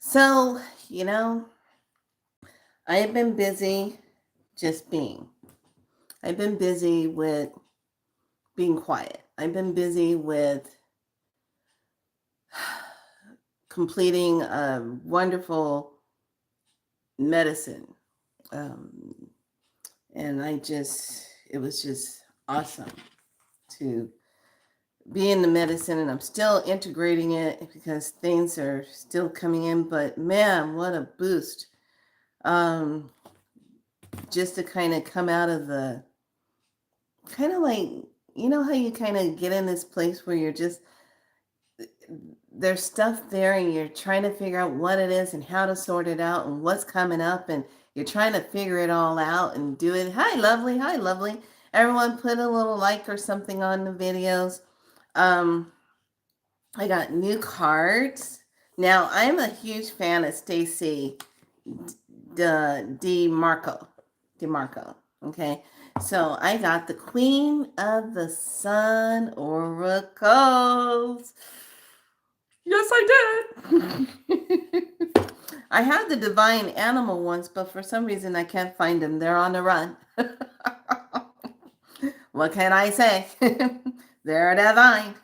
So, I have been busy just being. I've been busy with being quiet. I've been busy with completing a wonderful medicine. Um, and it was just awesome to be in the medicine, and I'm still integrating it because things are still coming in. But man, what a boost. Um, just to kind of come out of the kind of like, how you kind of get in this place where you're just, there's stuff there and you're trying to figure out what it is and how to sort it out and what's coming up, and you're trying to figure it all out and do it. Hi, lovely. Hi, lovely. Everyone put a little like or something on the videos. Um, I got new cards. Now, I'm a huge fan of Stacy DeMarco. DeMarco. Okay. So I got the Queen of the Sun Oracles. Yes, I did. I had the Divine Animal ones, but for some reason I can't find them. They're on the run. What can I say? They're divine.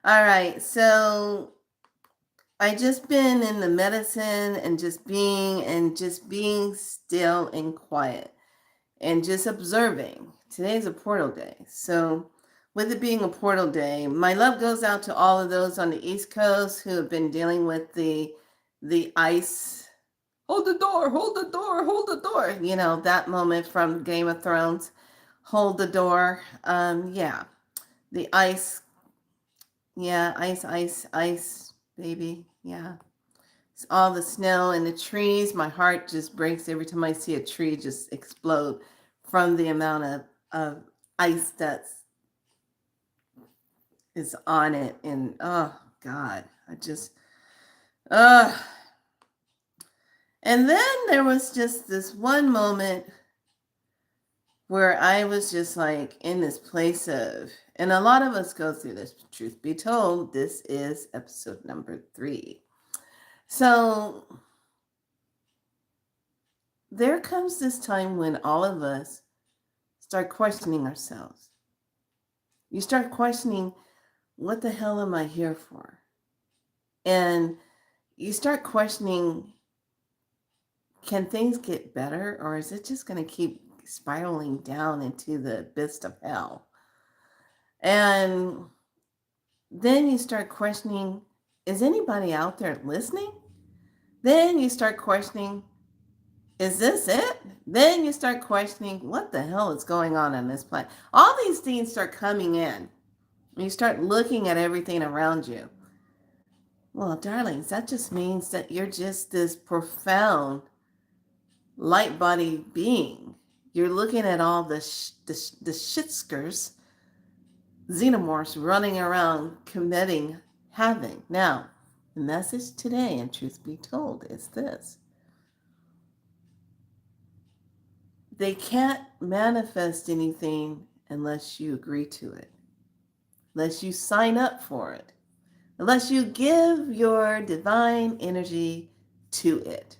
All right. So I just been in the medicine and just being still and quiet and just observing. Today's a portal day. So with it being a portal day, my love goes out to all of those on the East Coast who have been dealing with the ice. Hold the door, hold the door, hold the door. That moment from Game of Thrones. Hold the door. Yeah. The ice. Yeah, ice, baby. Yeah. It's all the snow and the trees. My heart just breaks every time I see a tree just explode from the amount of ice that's is on it. And oh God, uh and then there was just this one moment where I was just like in this place of, and a lot of us go through this, truth be told, this is episode number 3. So there comes this time when all of us start questioning ourselves. You start questioning, what the hell am I here for? And you start questioning, can things get better, or is it just going to keep spiraling down into the abyss of hell? And then you start questioning, is anybody out there listening? Then you start questioning, is this it? Then you start questioning, what the hell is going on this planet? All these things start coming in. You start looking at everything around you. Well, darlings, that just means that you're just this profound light body being. You're looking at all the shitskers, xenomorphs running around committing havoc. Now, the message today, and truth be told, is this. They can't manifest anything unless you agree to it, unless you sign up for it, unless you give your divine energy to it.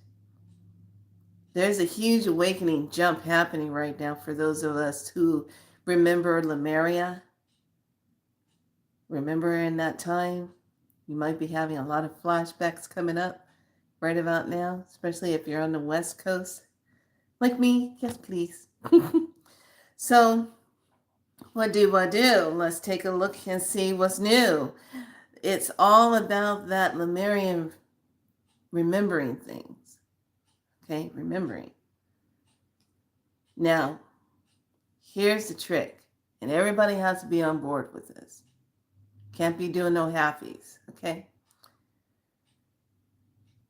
There's a huge awakening jump happening right now for those of us who remember Lemuria. Remember in that time? You might be having a lot of flashbacks coming up right about now, especially if you're on the West Coast. Like me, yes, please. So, what do? Let's take a look and see what's new. It's all about that Lemurian remembering things. Okay, remembering. Now, here's the trick, and everybody has to be on board with this. Can't be doing no halfies, okay?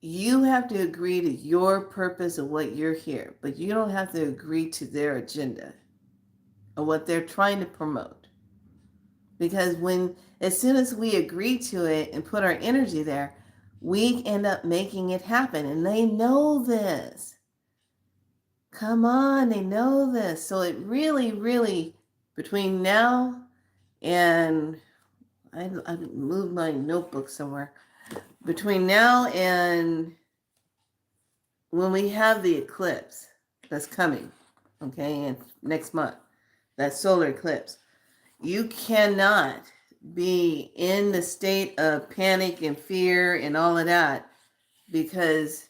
You have to agree to your purpose of what you're here, but you don't have to agree to their agenda or what they're trying to promote. Because as soon as we agree to it and put our energy there, we end up making it happen. And they know this. Come on, they know this. So it really, really, between now and I moved my notebook somewhere. between now and when we have the eclipse that's coming, okay, and next month, that solar eclipse, you cannot be in the state of panic and fear and all of that because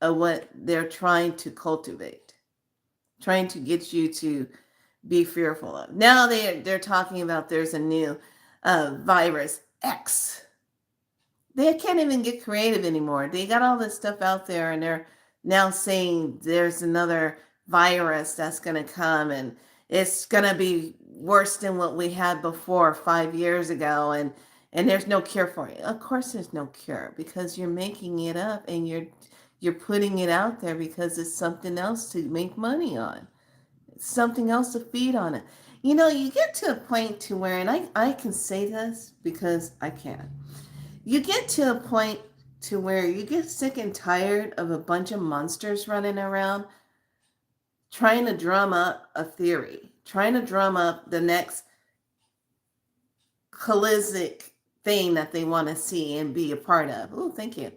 of what they're trying to cultivate, trying to get you to be fearful of. Now they're talking about there's a new virus X. They can't even get creative anymore. They got all this stuff out there, and they're now saying there's another virus that's going to come, and it's going to be worse than what we had before 5 years ago, and there's no cure for it. Of course, there's no cure because you're making it up and you're putting it out there because it's something else to make money on, something else to feed on it. You know, you get to a point to where, and I can say this because I can. You get to a point to where you get sick and tired of a bunch of monsters running around trying to drum up a theory, trying to drum up the next holistic thing that they want to see and be a part of. Oh, thank you.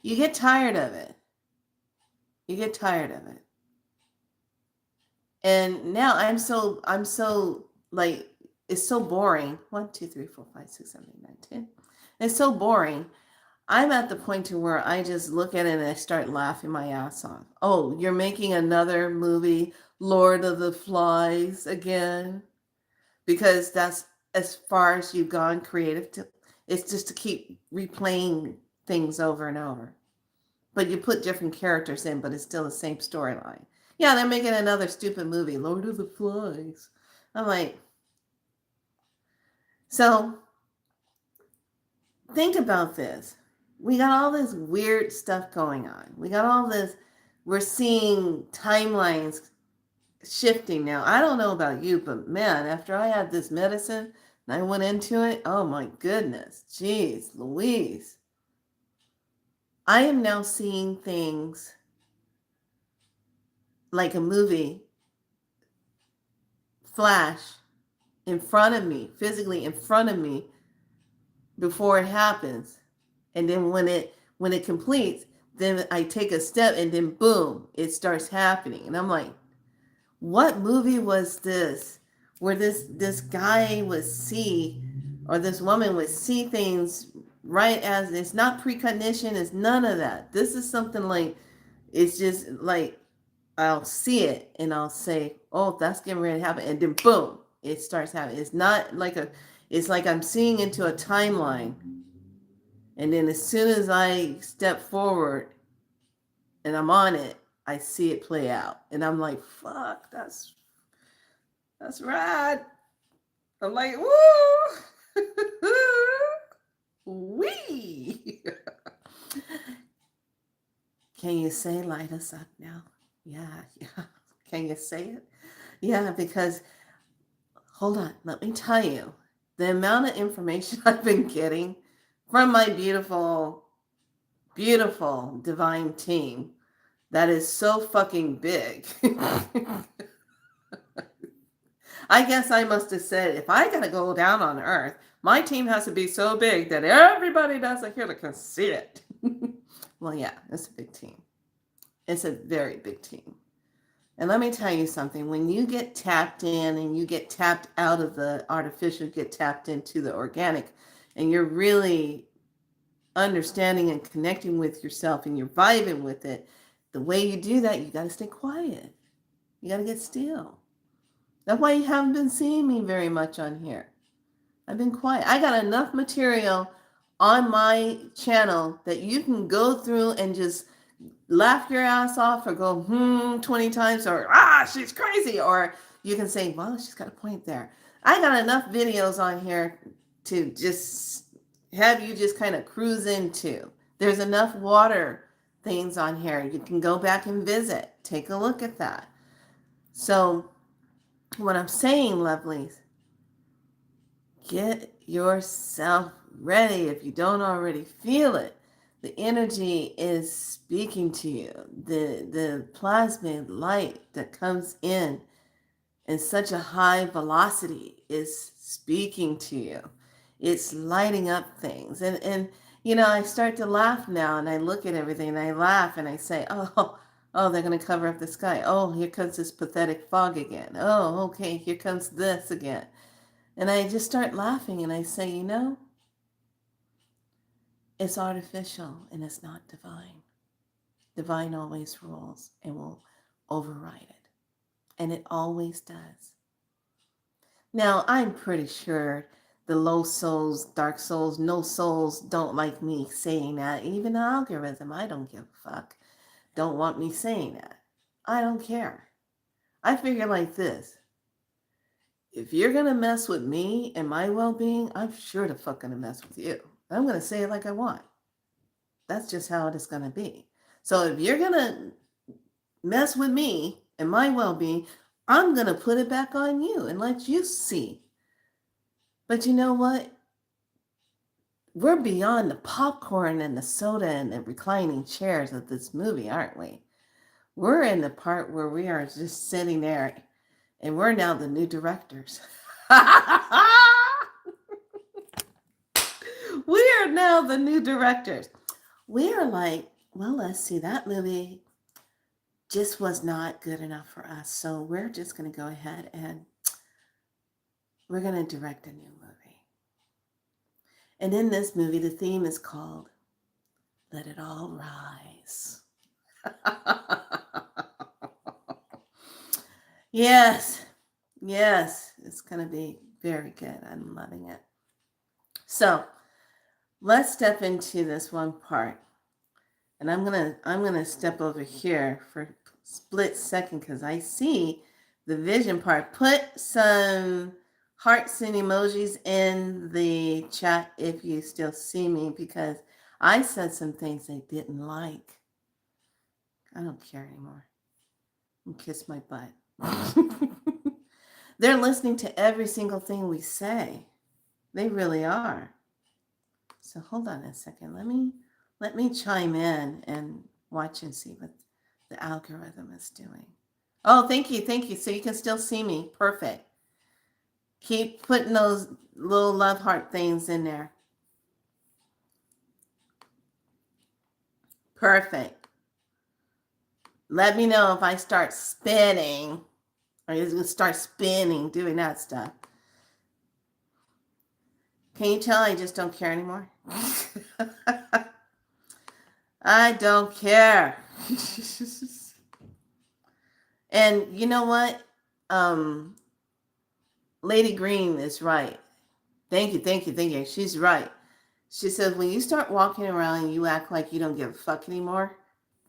You get tired of it. You get tired of it. And now I'm so like, it's so boring. 1, 2, 3, 4, 5, 6, 7, 8, 9, 10. It's so boring. I'm at the point to where I just look at it and I start laughing my ass off. Oh, you're making another movie, Lord of the Flies again? Because that's as far as you've gone creative to. It's just to keep replaying things over and over. But you put different characters in, but it's still the same storyline. Yeah, they're making another stupid movie, Lord of the Flies. I'm like, so think about this. We got all this weird stuff going on. We got all this, we're seeing timelines shifting now. I don't know about you, but man, after I had this medicine and I went into it, oh my goodness, geez, Louise. I am now seeing things like a movie flash in front of me, physically in front of me before it happens. And then when it completes, then I take a step and then boom, it starts happening. And I'm like, what movie was this where this guy would see, or this woman would see things right as it's not precognition, it's none of that. This is something like, it's just like I'll see it and I'll say, oh, that's getting ready to happen. And then boom, it starts happening. It's not like it's like I'm seeing into a timeline. And then as soon as I step forward and I'm on it, I see it play out. And I'm like, fuck, that's rad. I'm like, woo! Wee! Can you say light us up now? Yeah. Can you say it? Yeah, because hold on, let me tell you, the amount of information I've been getting from my beautiful, beautiful divine team that is so fucking big. I guess I must have said, if I gotta go down on earth, my team has to be so big that everybody down here can see it. Well, yeah, it's a big team. It's a very big team. And let me tell you something, when you get tapped in and you get tapped out of the artificial, get tapped into the organic, and you're really understanding and connecting with yourself and you're vibing with it, the way you do that, you got to stay quiet. You got to get still. That's why you haven't been seeing me very much on here. I've been quiet. I got enough material on my channel that you can go through and just laugh your ass off or go 20 times or she's crazy, or you can say, well, she's got a point there. I got enough videos on here to just have you just kind of cruise into. There's enough water things on here. You can go back and visit. Take a look at that. So what I'm saying, lovelies, get yourself ready if you don't already feel it. The energy is speaking to you. The plasma light that comes in such a high velocity is speaking to you. It's lighting up things. And I start to laugh now and I look at everything and I laugh and I say, oh, they're going to cover up the sky. Oh, here comes this pathetic fog again. Oh, okay, here comes this again. And I just start laughing and I say, it's artificial and it's not divine. Divine always rules and will override it. And it always does. Now, I'm pretty sure the low souls, dark souls, no souls don't like me saying that. Even the algorithm, I don't give a fuck, don't want me saying that. I don't care. I figure like this. If you're going to mess with me and my well-being, I'm sure the fuck going to mess with you. I'm going to say it like I want. That's just how it is going to be. So if you're going to mess with me and my well-being, I'm going to put it back on you and let you see. But you know what? We're beyond the popcorn and the soda and the reclining chairs of this movie, aren't we? We're in the part where we are just sitting there and we're now the new directors. We are now the new directors. We are like, well, let's see, that movie just was not good enough for us. So we're just going to go ahead and we're going to direct a new movie. And in this movie, the theme is called Let It All Rise. Yes, it's going to be very good. I'm loving it. So let's step into this one part. And I'm gonna step over here for a split second because I see the vision part. Put some hearts and emojis in the chat if you still see me, because I said some things they didn't like. I don't care anymore. Kiss my butt. They're listening to every single thing we say. They really are. So hold on a second. Let me chime in and watch and see what the algorithm is doing. Oh, thank you. So you can still see me. Perfect. Keep putting those little love heart things in there. Perfect. Let me know if I start spinning, or you're going to start spinning, doing that stuff. Can you tell I just don't care anymore? I don't care. And you know what? Lady Green is right. Thank you. She's right. She says, when you start walking around and you act like you don't give a fuck anymore,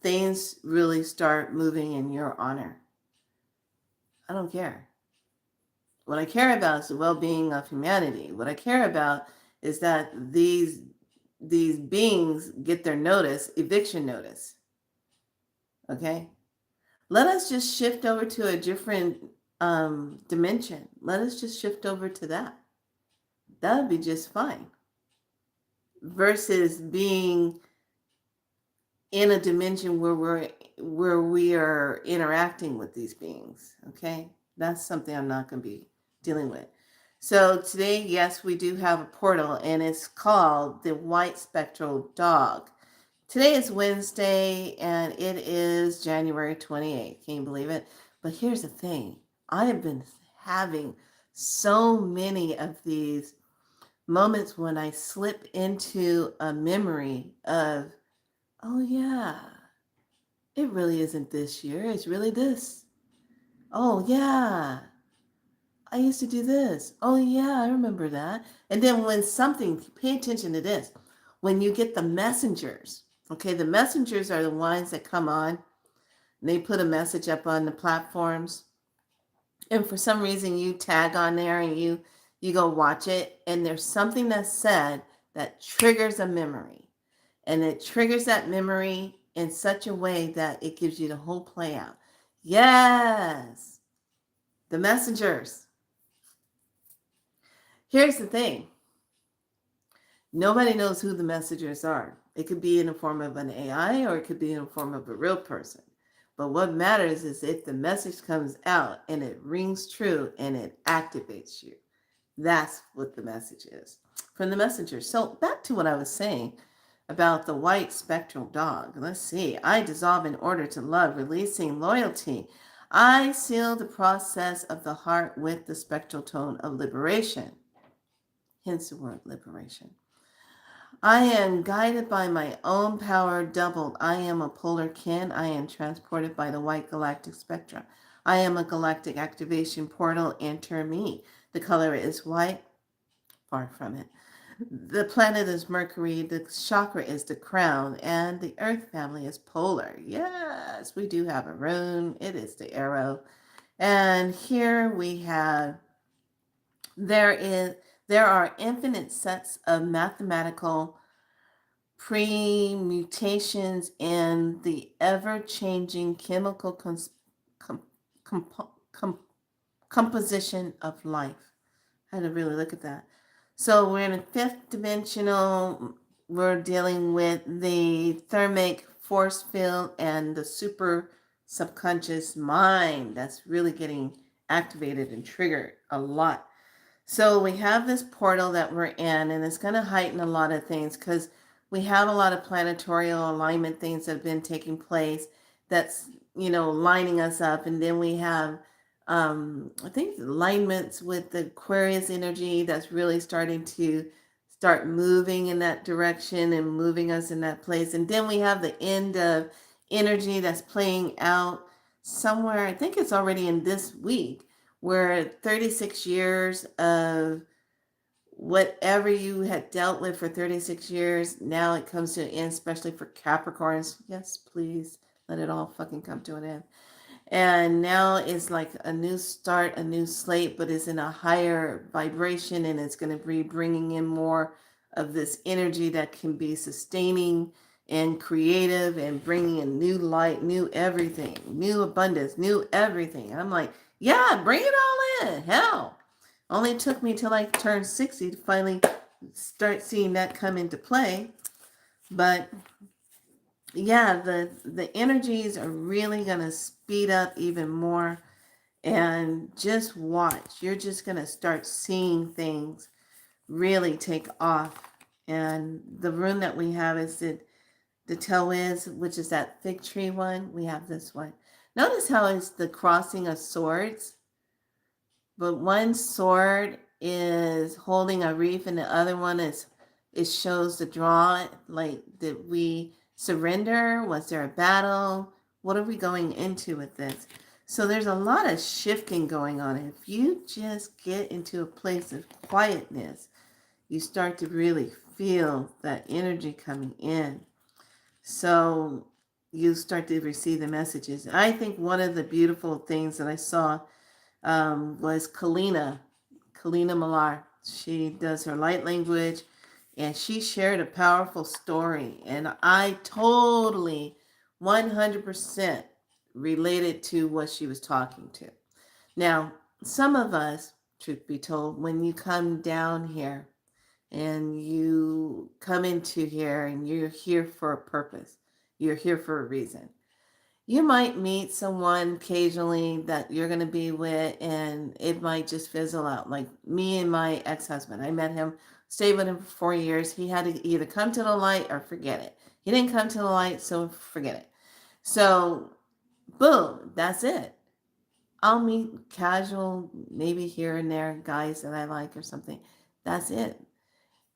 things really start moving in your honor. I don't care. What I care about is the well-being of humanity. What I care about is that these beings get their notice, eviction notice. Okay? Let us just shift over to a different dimension. Let us just shift over to that. That would be just fine. Versus being in a dimension where we are interacting with these beings. Okay? That's something I'm not going to be dealing with. So today, yes, we do have a portal, and it's called the White Spectral Dog. Today is Wednesday, and it is January 28th. Can you believe it? But here's the thing. I have been having so many of these moments when I slip into a memory of, oh yeah, it really isn't this year. It's really this. Oh yeah, I used to do this. Oh yeah, I remember that. And then when something, pay attention to this. When you get the messengers, okay, the messengers are the ones that come on and they put a message up on the platforms. And for some reason you tag on there and you go watch it, and there's something that's said that triggers a memory. And it triggers that memory in such a way that it gives you the whole play out. Yes, the messengers. Here's the thing. Nobody knows who the messengers are. It could be in the form of an AI or it could be in the form of a real person. But what matters is if the message comes out and it rings true and it activates you. That's what the message is from the messenger. So back to what I was saying. about the white spectral dog. Let's see. I dissolve in order to love, releasing loyalty. I seal the process of the heart with the spectral tone of liberation. Hence the word liberation. I am guided by my own power doubled. I am a polar kin. I am transported by the white galactic spectra. I am a galactic activation portal. Enter me. The color is white. Far from it. The planet is Mercury, the chakra is the crown, and the earth family is polar. Yes, we do have a rune. It is the arrow. And here we have there are infinite sets of mathematical pre-mutations in the ever-changing chemical com- com- composition of life. I had to really look at that. So we're in a fifth dimensional. We're dealing with the thermic force field and the super subconscious mind that's really getting activated and triggered a lot. So we have this portal that we're in, and it's going to heighten a lot of things because we have a lot of planetary alignment things that have been taking place that's, lining us up. And then we have, I think, alignments with the Aquarius energy that's really starting to start moving in that direction and moving us in that place. And then we have the end of energy that's playing out somewhere. I think it's already in this week, where 36 years of whatever you had dealt with for 36 years, now it comes to an end, especially for Capricorns. Yes, please let it all fucking come to an end. And now it's like a new start, a new slate, but it's in a higher vibration, and it's going to be bringing in more of this energy that can be sustaining and creative and bringing in new light, new everything, new abundance, new everything. And I'm like, yeah, bring it all in. Hell, only took me till I turned 60 to finally start seeing that come into play. But yeah, the energies are really going to speed up even more. And just watch. You're just going to start seeing things really take off. And the rune that we have is the Tawiz, which is that fig tree one. We have this one. Notice how it's the crossing of swords, but one sword is holding a reef and the other one is, it shows the draw. Like, did we surrender? Was there a battle? What are we going into with this? So there's a lot of shifting going on. If you just get into a place of quietness, you start to really feel that energy coming in. So you start to receive the messages. I think one of the beautiful things that I saw was Kalina Millar. She does her light language, and she shared a powerful story. And I totally 100% related to what she was talking to. Now, some of us, truth be told, when you come down here and you come into here and you're here for a purpose, you're here for a reason. You might meet someone occasionally that you're going to be with, and it might just fizzle out. Like me and my ex-husband, I met him, stayed with him for 4 years. He had to either come to the light or forget it. He didn't come to the light, so forget it. So, boom, that's it. I'll meet casual, maybe here and there, guys that I like or something. That's it.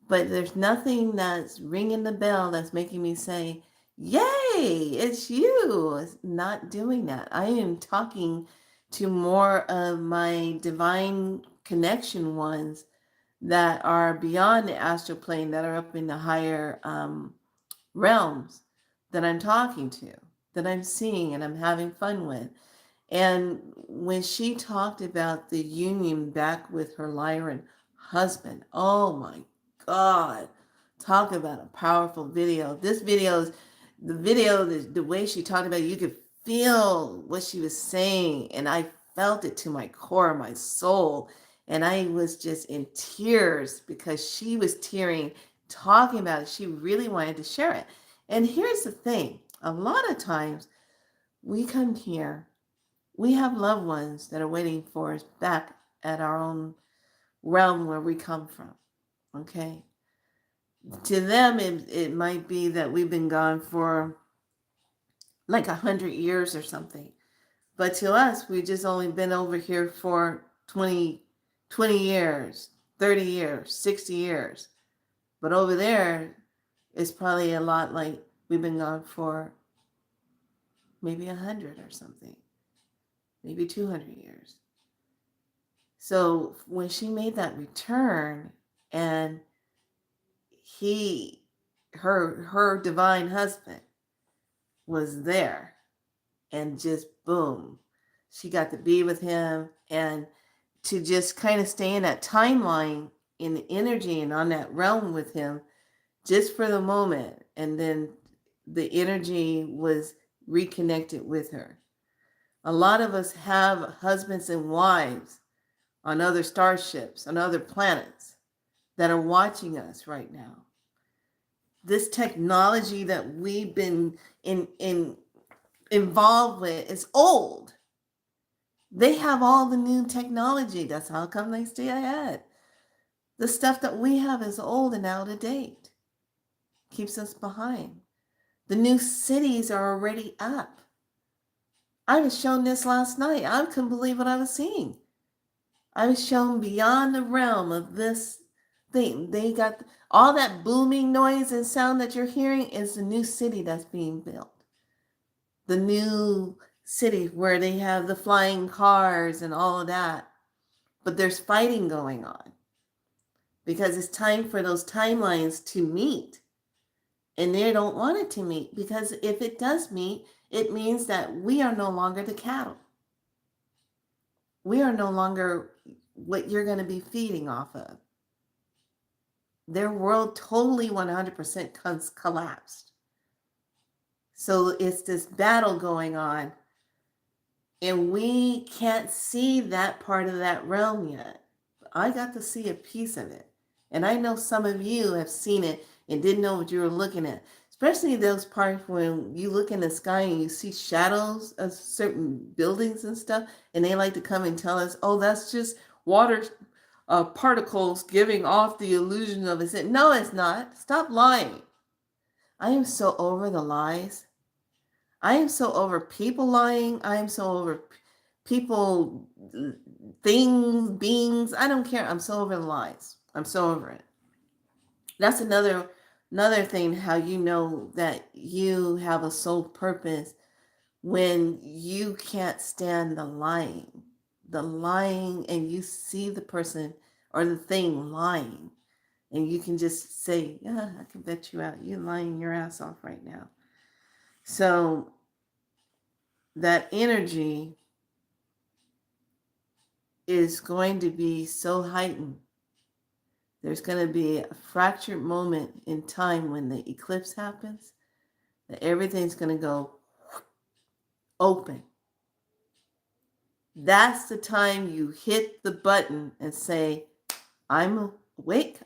But there's nothing that's ringing the bell that's making me say, yay, it's you. It's not doing that. I am talking to more of my divine connection ones that are beyond the astral plane, that are up in the higher realms, that I'm talking to, that I'm seeing and I'm having fun with. And when she talked about the union back with her Lyran husband, oh my God, talk about a powerful video. This video is the way she talked about it, you could feel what she was saying. And I felt it to my core, my soul. And I was just in tears because she was tearing, talking about it. She really wanted to share it. And here's the thing. A lot of times we come here, we have loved ones that are waiting for us back at our own realm where we come from. Okay. To them, it might be that we've been gone for like 100 years or something. But to us, we've just only been over here for 20 years, 30 years, 60 years. But over there, it's probably a lot like we've been gone for maybe 100 or something, maybe 200 years. So when she made that return and her divine husband was there, and just boom, she got to be with him, and to just kind of stay in that timeline, in the energy and on that realm with him just for the moment. And then the energy was reconnected with her. A lot of us have husbands and wives on other starships, on other planets, that are watching us right now. This technology that we've been involved with is old. They have all the new technology. That's how come they stay ahead. The stuff that we have is old and out of date. Keeps us behind. The new cities are already up. I was shown this last night. I couldn't believe what I was seeing. I was shown beyond the realm of this thing. They got all that booming noise and sound that you're hearing is the new city that's being built. The new city where they have the flying cars and all of that. But there's fighting going on because it's time for those timelines to meet. And they don't want it to meet, because if it does meet, it means that we are no longer the cattle. We are no longer what you're going to be feeding off of. Their world totally 100% collapsed. So it's this battle going on, and we can't see that part of that realm yet. I got to see a piece of it. And I know some of you have seen it and didn't know what you were looking at. Especially those parts when you look in the sky and you see shadows of certain buildings and stuff, and they like to come and tell us, oh, that's just water particles giving off the illusion of it. No, it's not. Stop lying. I am so over the lies. I am so over people lying. I am so over people, things, beings. I don't care. I'm so over the lies. I'm so over it. That's another thing, how you know that you have a soul purpose, when you can't stand the lying, and you see the person or the thing lying, and you can just say, yeah, I can bet you out, you're lying your ass off right now. So that energy is going to be so heightened. There's going to be a fractured moment in time when the eclipse happens, that everything's going to go open. That's the time you hit the button and say, I'm awake,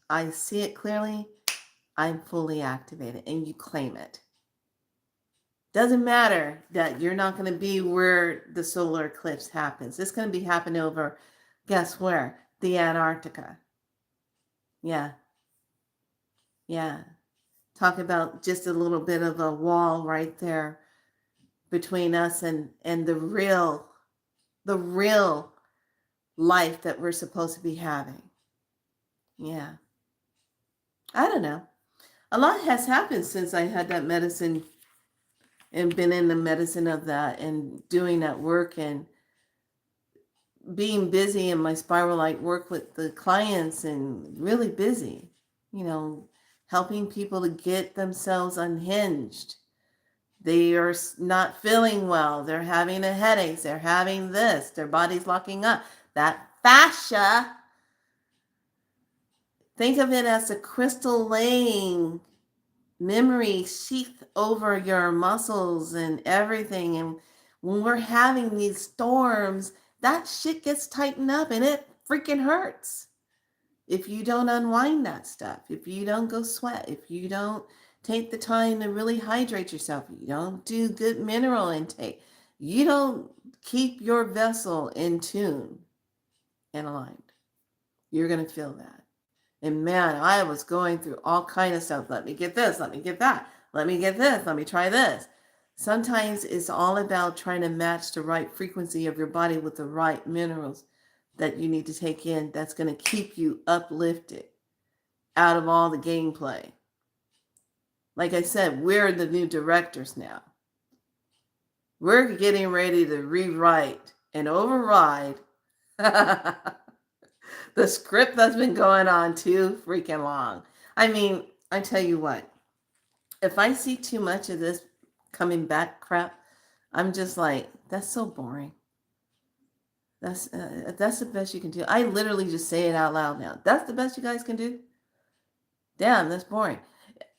I see it clearly, I'm fully activated, and you claim it. Doesn't matter that you're not going to be where the solar eclipse happens. It's going to be happening over, guess where? The Antarctica. Yeah. Talk about just a little bit of a wall right there between us and the real life that we're supposed to be having. Yeah. I don't know. A lot has happened since I had that medicine and been in the medicine of that and doing that work and being busy in my spiral light work with the clients, and really busy, helping people to get themselves unhinged. They are not feeling well. They're having a headache. They're having this. Their body's locking up. That fascia, think of it as a crystal laying memory sheath over your muscles and everything. And when we're having these storms, that shit gets tightened up and it freaking hurts. If you don't unwind that stuff, if you don't go sweat, if you don't take the time to really hydrate yourself, you don't do good mineral intake, you don't keep your vessel in tune and aligned, you're going to feel that. And man, I was going through all kind of stuff. Let me get this, let me get that, let me get this, let me try this. Sometimes it's all about trying to match the right frequency of your body with the right minerals that you need to take in that's going to keep you uplifted out of all the gameplay. Like I said, we're the new directors now. We're getting ready to rewrite and override the script that's been going on too freaking long. I mean, I tell you what, if I see too much of this coming back crap, I'm just like, that's so boring. That's the best you can do. I literally just say it out loud now. That's the best you guys can do? Damn, that's boring.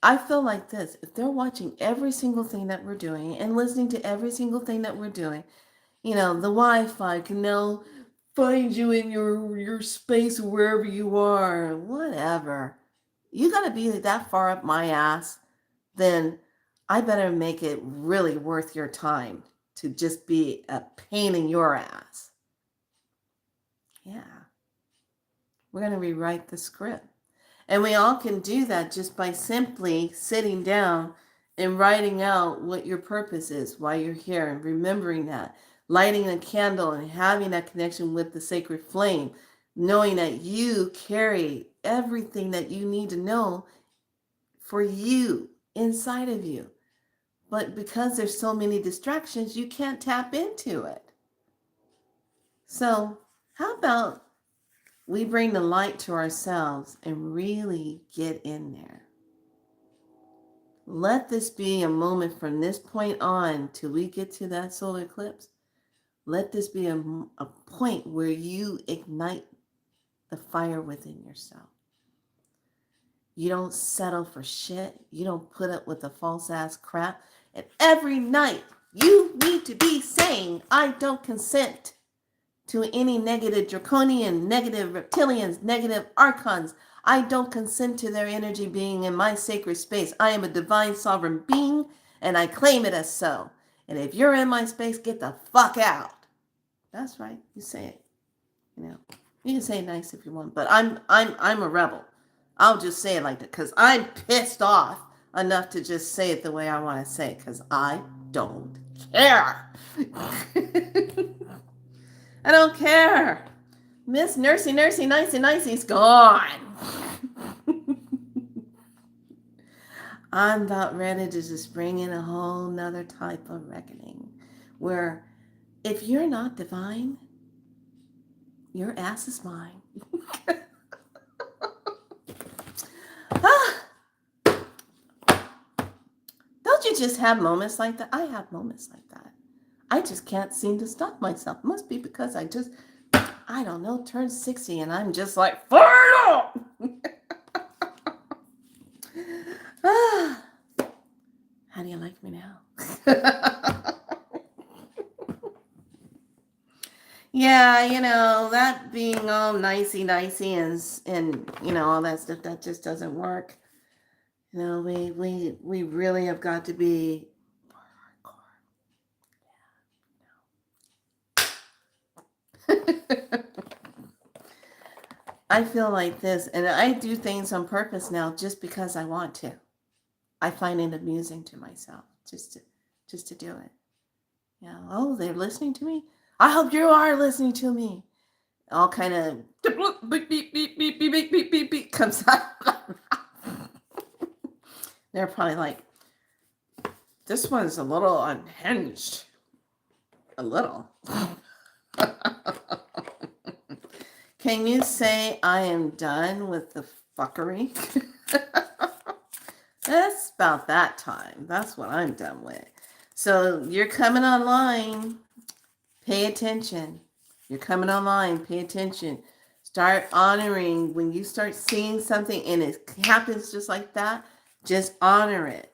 I feel like this. If they're watching every single thing that we're doing and listening to every single thing that we're doing, the Wi-Fi can now find you in your space wherever you are, whatever. You gotta be that far up my ass, then I better make it really worth your time to just be a pain in your ass. Yeah. We're gonna rewrite the script. And we all can do that just by simply sitting down and writing out what your purpose is, why you're here, and remembering that. Lighting a candle and having that connection with the sacred flame, knowing that you carry everything that you need to know for you inside of you. But because there's so many distractions, you can't tap into it. So, how about we bring the light to ourselves and really get in there? Let this be a moment from this point on till we get to that solar eclipse. Let this be a point where you ignite the fire within yourself. You don't settle for shit. You don't put up with the false ass crap. And every night you need to be saying, I don't consent to any negative draconian, negative reptilians, negative archons. I don't consent to their energy being in my sacred space. I am a divine sovereign being, and I claim it as so. And if you're in my space, get the fuck out. That's right. You say it. You can say it nice if you want, but I'm a rebel. I'll just say it like that because I'm pissed off enough to just say it the way I want to say it because I don't care. I don't care. Miss Nursey, Nicey's gone. I'm about ready to just bring in a whole nother type of reckoning where if you're not divine, your ass is mine. Don't you just have moments like that? I have moments like that. I just can't seem to stop myself. Must be because I don't know, turned 60 and I'm just like, fire up! How do you like me now? Yeah, that being all nicey and all that stuff, that just doesn't work. We really have got to be hardcore. I feel like this, and I do things on purpose now just because I want to. I find it amusing to myself just to do it. Oh, they're listening to me? I hope you are listening to me. All kind of beep, beep, beep, beep, beep, beep, beep, beep, beep comes out. They're probably like, this one's a little unhinged. A little. Can you say I am done with the fuckery? That's about that time. That's what I'm done with. So you're coming online. Pay attention. You're coming online. Pay attention. Start honoring when you start seeing something and it happens just like that. Just honor it.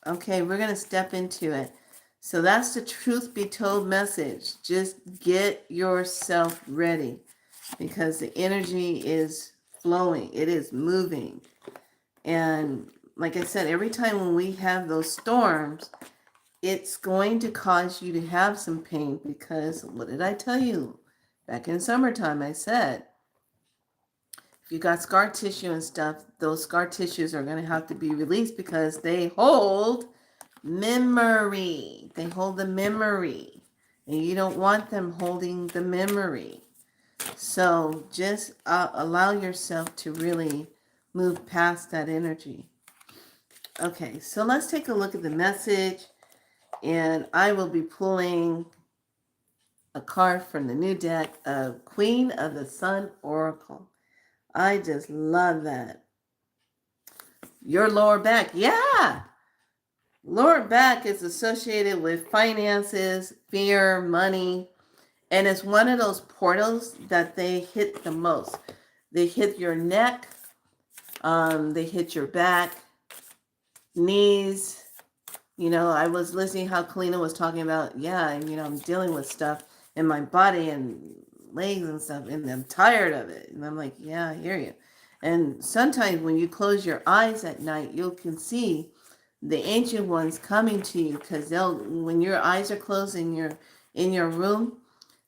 Okay, we're going to step into it. So that's the truth be told message. Just get yourself ready because the energy is flowing. It is moving. And like I said, every time when we have those storms, it's going to cause you to have some pain because what did I tell you? Back in summertime, I said, If you got scar tissue and stuff, those scar tissues are going to have to be released because they hold memory. They hold the memory. And you don't want them holding the memory. So just allow yourself to really move past that energy. Okay, so let's take a look at the message. And I will be pulling a card from the new deck of Queen of the Sun Oracle. I just love that. Your lower back. Yeah. Lower back is associated with finances, fear, money. And it's one of those portals that they hit the most. They hit your neck. They hit your back, knees. You know, I was listening how Kalina was talking about, yeah, and you know, I'm dealing with stuff in my body and legs and stuff, and I'm tired of it. And I'm like, yeah, I hear you. And sometimes when you close your eyes at night, you can see the ancient ones coming to you, because they'll, when your eyes are closed and you're in your room,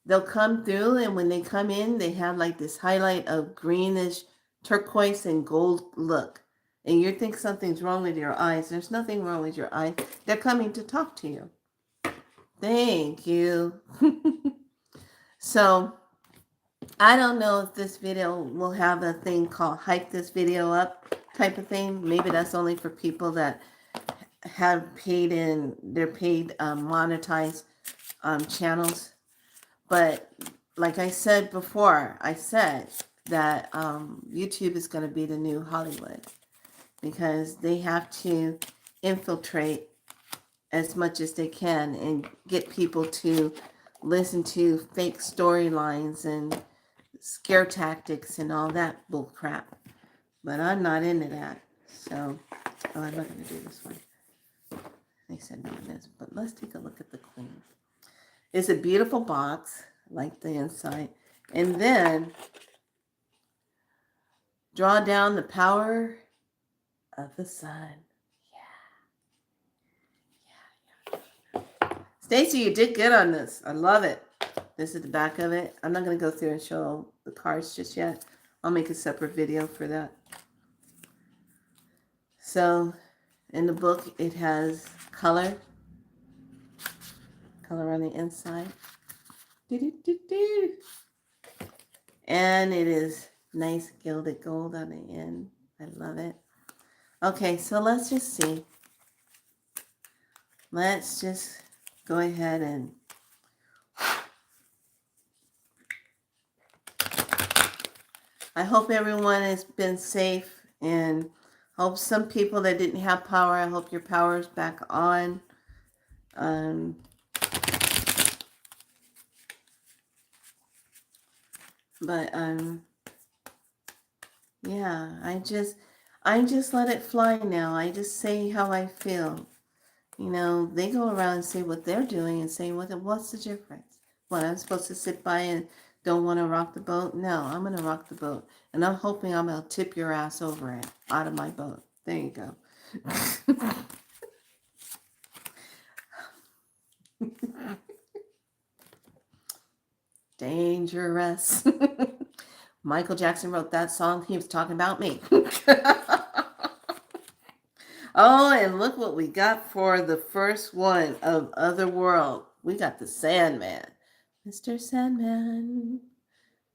they'll come through, and when they come in, they have like this highlight of greenish, turquoise, and gold look. And you think something's wrong with your eyes. There's nothing wrong with your eyes. They're coming to talk to you. Thank you. So, I don't know if this video will have a thing called hype this video up type of thing. Maybe that's only for people that have paid in, they're paid monetized channels. But like I said before, I said that YouTube is going to be the new Hollywood, because they have to infiltrate as much as they can and get people to listen to fake storylines and scare tactics and all that bull crap. But I'm not into that. So, oh, I'm not going to do this one. They said no one is. But let's take a look at the Queen. It's a beautiful box, like the inside. And then draw down the power of the sun. Yeah. Stacy, you did good on this. I love it. This is the back of it. I'm not going to go through and show the cards just yet. I'll make a separate video for that. So, in the book, it has color on the inside. And it is nice gilded gold on the end. I love it. Okay, so let's just see. Let's just go ahead and I hope everyone has been safe, and hope some people that didn't have power, I hope your power is back on. Yeah, I just let it fly now. I just say how I feel. You know, they go around and say what they're doing and say, what's the difference? What, I'm supposed to sit by and don't want to rock the boat? No, I'm going to rock the boat. And I'm hoping I'm going to tip your ass over it out of my boat. There you go. Dangerous. Michael Jackson wrote that song. He was talking about me. Oh, and look what we got for the first one of Otherworld. We got the Sandman. Mr. Sandman,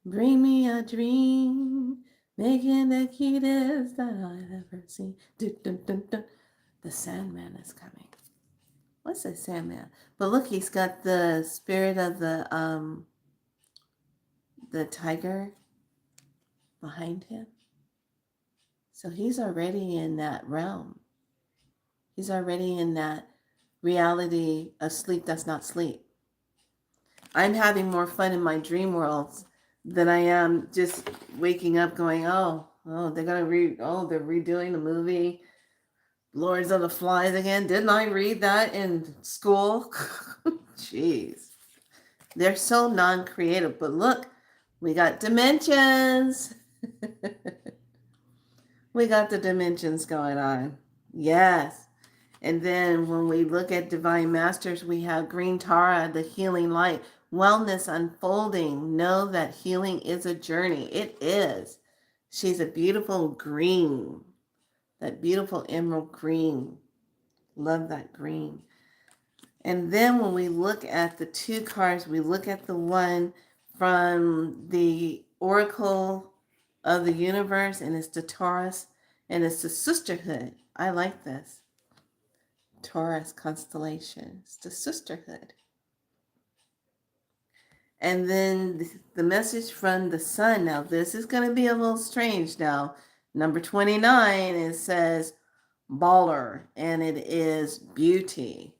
bring me a dream, making the cutest that I've ever seen. Dun, dun, dun, dun. The Sandman is coming. What's a Sandman? But look, he's got the spirit of the tiger behind him. So he's already in that realm. He's already in that reality of sleep that's not sleep. I'm having more fun in my dream worlds than I am just waking up going, oh, they're redoing the movie Lords of the Flies again. Didn't I read that in school? Jeez. They're so non-creative. But look, we got dimensions. We got the dimensions going on. Yes. And then when we look at Divine Masters, we have Green Tara, the healing light, wellness unfolding. Know that healing is a journey. It is. She's a beautiful green, that beautiful emerald green. Love that green. And then when we look at the two cards, we look at the one from the Oracle of the Universe, and it's the Taurus, and it's the sisterhood. I like this. Taurus constellation. It's the sisterhood. And then the message from the sun. Now, this is going to be a little strange now. Number 29, it says baller, and it is beauty.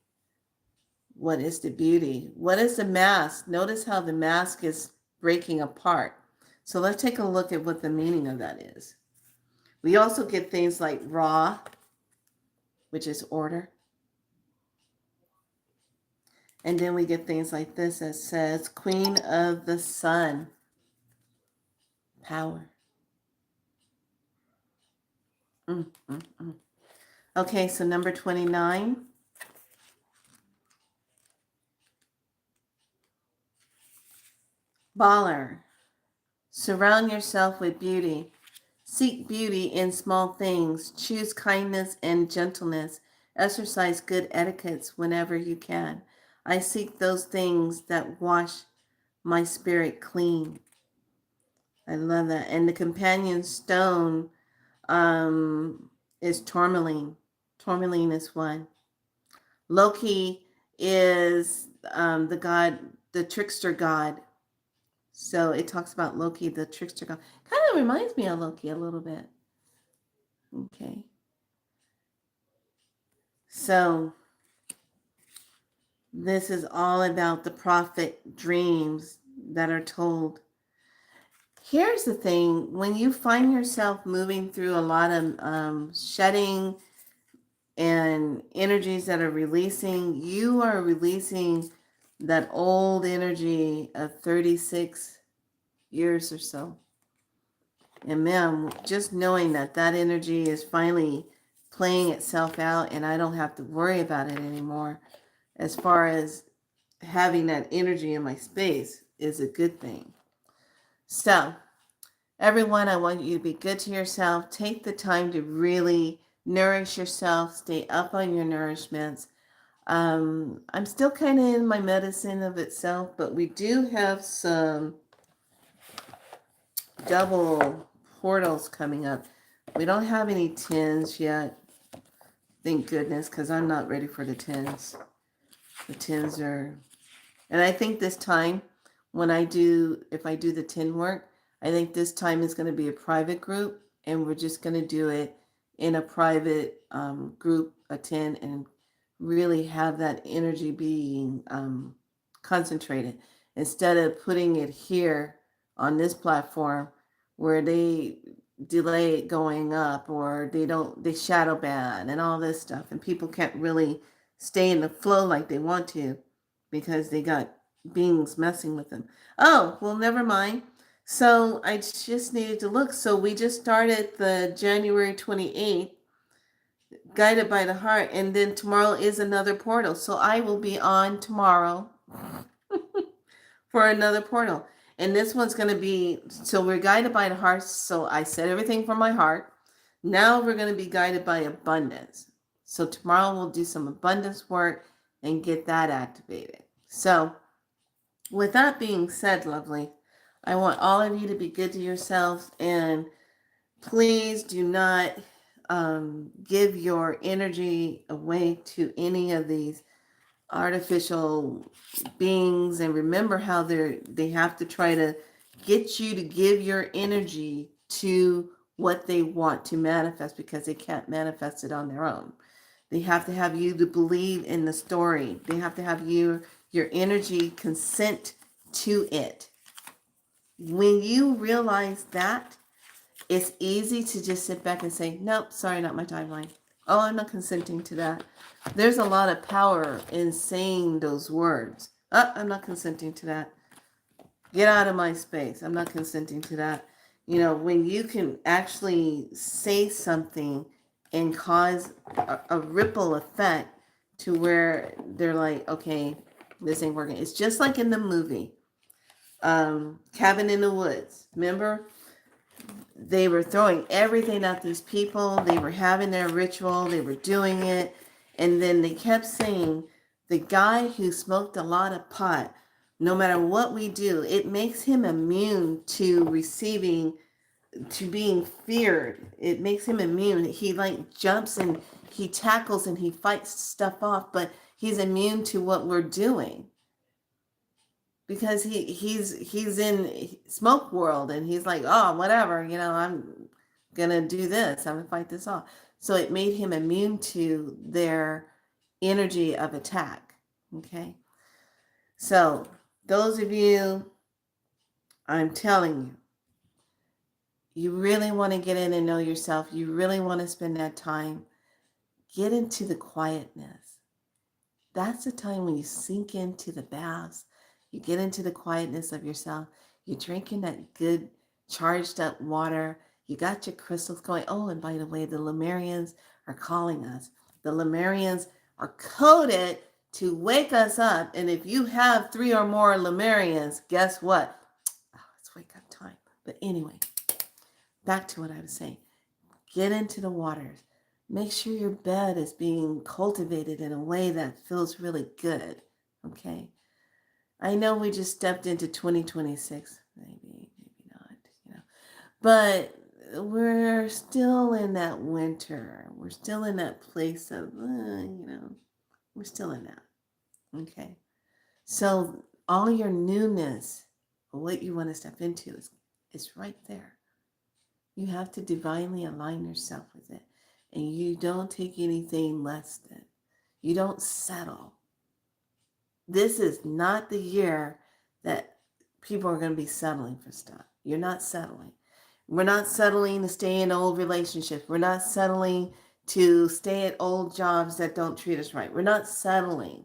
What is the beauty? What is the mask? Notice how the mask is breaking apart. So let's take a look at what the meaning of that is. We also get things like Ra, which is order. And then we get things like this that says Queen of the Sun, power. Okay, so number 29. Baller. Surround yourself with beauty. Seek beauty in small things. Choose kindness and gentleness. Exercise good etiquettes whenever you can. I seek those things that wash my spirit clean. I love that. And the companion stone is tourmaline. Tourmaline is one. Loki is the god, the trickster god. So it talks about Loki, the trickster god. Kind of reminds me of Loki a little bit. Okay. So this is all about the prophet dreams that are told. Here's the thing. When you find yourself moving through a lot of shedding and energies that are releasing, you are releasing that old energy of 36 years or so. And man, just knowing that that energy is finally playing itself out and I don't have to worry about it anymore, as far as having that energy in my space, is a good thing. So, everyone, I want you to be good to yourself. Take the time to really nourish yourself. Stay up on your nourishments. I'm still kind of in my medicine of itself, but we do have some double portals coming up. We don't have any 10s yet. Thank goodness, because I'm not ready for the 10s. The 10s are... And I think this time, when if I do the 10 work, I think this time is going to be a private group, and we're just going to do it in a private group, a 10, and really have that energy being concentrated instead of putting it here on this platform where they delay it going up, or they shadow ban and all this stuff, and people can't really stay in the flow like they want to because they got beings messing with them. Oh, well, never mind. So I just needed to look. So we just started the January 28th Guided by the Heart, and then tomorrow is another portal. So I will be on tomorrow for another portal. And this one's going to be, so we're guided by the heart. So I said everything from my heart. Now we're going to be guided by abundance. So tomorrow we'll do some abundance work and get that activated. So with that being said, lovely, I want all of you to be good to yourselves, and please do not give your energy away to any of these artificial beings. And remember how they have to try to get you to give your energy to what they want to manifest, because they can't manifest it on their own. They have to have you to believe in the story. They have to have your energy consent to it. When you realize that, it's easy to just sit back and say, nope, sorry, not my timeline. Oh, I'm not consenting to that. There's a lot of power in saying those words. Oh, I'm not consenting to that. Get out of my space. I'm not consenting to that. You know, when you can actually say something and cause a ripple effect to where they're like, okay, this ain't working. It's just like in the movie, Cabin in the Woods. Remember? They were throwing everything at these people. They were having their ritual. They were doing it. And then they kept saying, the guy who smoked a lot of pot, no matter what we do, it makes him immune to receiving, to being feared. It makes him immune. He like jumps and he tackles and he fights stuff off, but he's immune to what we're doing because he's in smoke world and he's like, oh, whatever, I'm gonna do this, I'm gonna fight this off. So it made him immune to their energy of attack. Okay, so those of you, I'm telling you really want to get in and know yourself, you really want to spend that time, get into the quietness. That's the time when you sink into the baths. You get into the quietness of yourself. You're drinking that good charged up water. You got your crystals going. Oh, and by the way, the Lemurians are calling us. The Lemurians are coded to wake us up. And if you have 3 or more Lemurians, guess what? Oh, it's wake up time. But anyway, back to what I was saying. Get into the waters. Make sure your bed is being cultivated in a way that feels really good. Okay. I know we just stepped into 2026, maybe not, but we're still in that winter. We're still in that place of, we're still in that. Okay. So all your newness, what you want to step into is right there. You have to divinely align yourself with it. And you don't take anything less than. You don't settle. This is not the year that people are going to be settling for stuff. You're not settling. We're not settling to stay in old relationships. We're not settling to stay at old jobs that don't treat us right. We're not settling.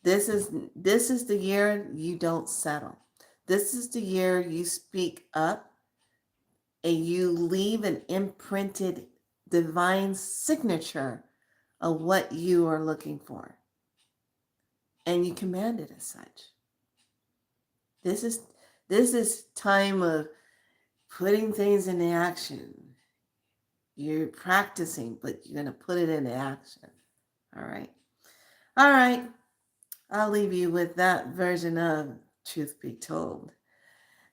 This is the year you don't settle. This is the year you speak up and you leave an imprinted divine signature of what you are looking for. And you command it as such. This is time of putting things into action. You're practicing, but you're going to put it into action. All right. All right. I'll leave you with that version of Truth Be Told.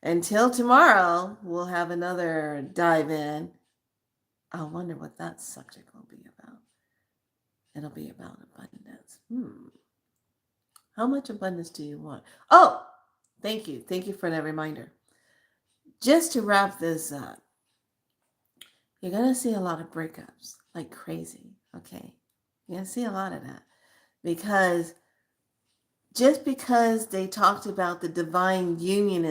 Until tomorrow, we'll have another dive in. I wonder what that subject will be about. It'll be about abundance. How much abundance do you want? Oh, thank you. Thank you for that reminder. Just to wrap this up, you're going to see a lot of breakups like crazy, okay? You're going to see a lot of that because just because they talked about the divine union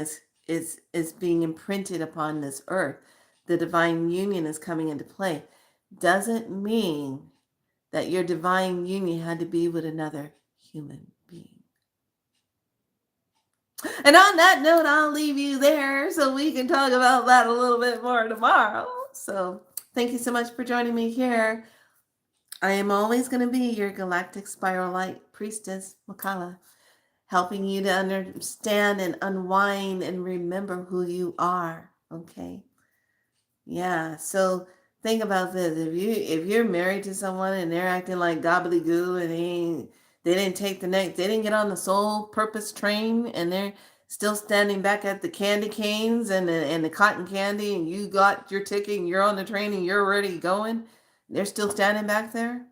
is being imprinted upon this earth, the divine union is coming into play, doesn't mean that your divine union had to be with another human being. And on that note, I'll leave you there so we can talk about that a little bit more tomorrow. So thank you so much for joining me here. I am always going to be your galactic spiral light priestess, Makala, helping you to understand and unwind and remember who you are. Okay. Yeah. So think about this. If you're married to someone and they're acting like gobbledygoo and they didn't take they didn't get on the soul purpose train and they're still standing back at the candy canes and the cotton candy and you got your ticket and you're on the train and you're already going, they're still standing back there.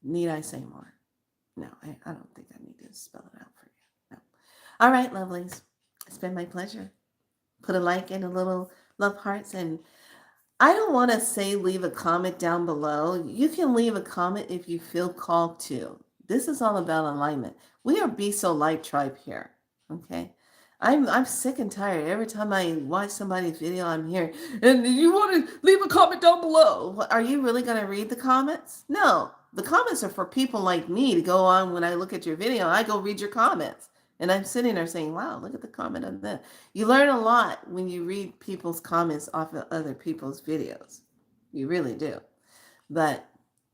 Need I say more? No, I don't think I need to spell it out for you. No. All right, lovelies. It's been my pleasure. Put a like and a little love hearts. And I don't want to say leave a comment down below. You can leave a comment if you feel called to. This is all about alignment. We are Be So Light Tribe here. Okay. I'm sick and tired. Every time I watch somebody's video, I'm hearing, and you want to leave a comment down below. Are you really going to read the comments? No. The comments are for people like me to go on when I look at your video. I go read your comments. And I'm sitting there saying, wow, look at the comment on that. You learn a lot when you read people's comments off of other people's videos. You really do. But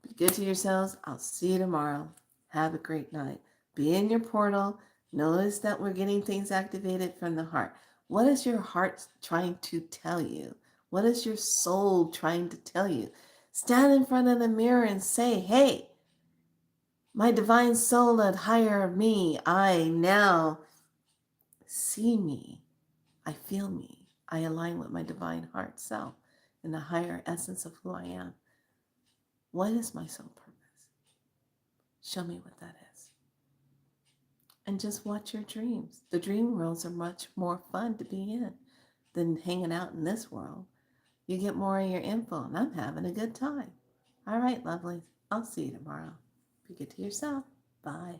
be good to yourselves. I'll see you tomorrow. Have a great night. Be in your portal. Notice that we're getting things activated from the heart. What is your heart trying to tell you? What is your soul trying to tell you? Stand in front of the mirror and say, hey, my divine soul that higher of me, I now see me. I feel me. I align with my divine heart self in the higher essence of who I am. What is my soul purpose? Show me what that is. And just watch your dreams. The dream worlds are much more fun to be in than hanging out in this world. You get more of your info, and I'm having a good time. All right, lovelies. I'll see you tomorrow. Be good to yourself. Bye.